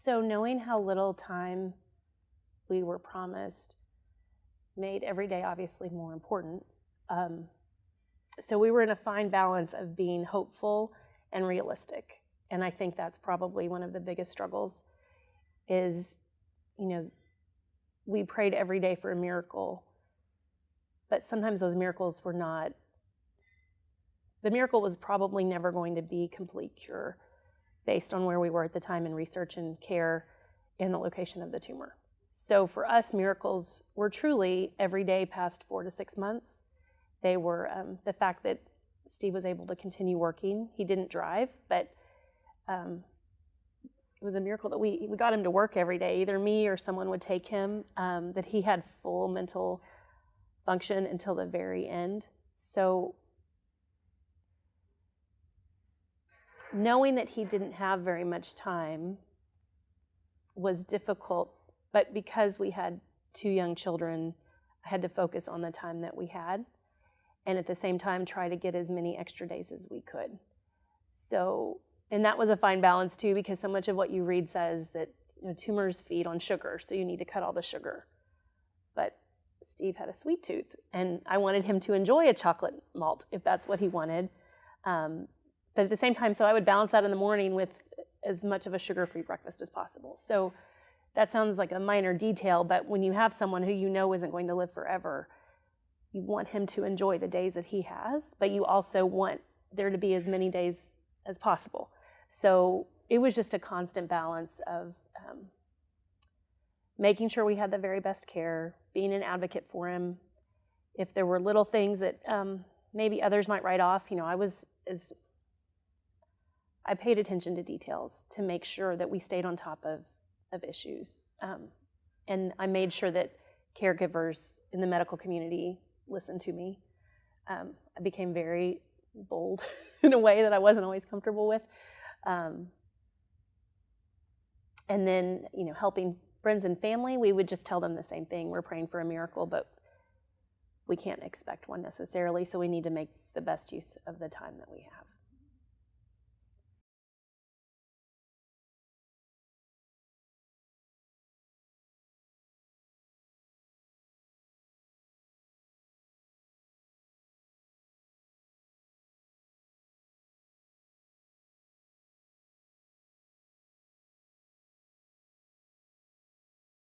So knowing how little time we were promised made every day obviously more important. So we were in a fine balance of being hopeful and realistic. And I think that's probably one of the biggest struggles is, we prayed every day for a miracle, but sometimes those miracles were not, the miracle was probably never going to be complete cure based on where we were at the time in research and care and the location of the tumor. So for us, miracles were truly every day past 4 to 6 months. They were the fact that Steve was able to continue working. He didn't drive, but it was a miracle that we got him to work every day. Either me or someone would take him, that he had full mental function until the very end. So knowing that he didn't have very much time was difficult, but because we had 2 young children, I had to focus on the time that we had, and at the same time try to get as many extra days as we could. So, and that was a fine balance too, because so much of what you read says that tumors feed on sugar, so you need to cut all the sugar. But Steve had a sweet tooth, and I wanted him to enjoy a chocolate malt if that's what he wanted. But at the same time, so I would balance out in the morning with as much of a sugar-free breakfast as possible. So that sounds like a minor detail, but when you have someone who you know isn't going to live forever, you want him to enjoy the days that he has, but you also want there to be as many days as possible. So it was just a constant balance of making sure we had the very best care, being an advocate for him. If there were little things that maybe others might write off, I paid attention to details to make sure that we stayed on top of issues. And I made sure that caregivers in the medical community listened to me. I became very bold in a way that I wasn't always comfortable with. And then, helping friends and family, we would just tell them the same thing. We're praying for a miracle, but we can't expect one necessarily, so we need to make the best use of the time that we have.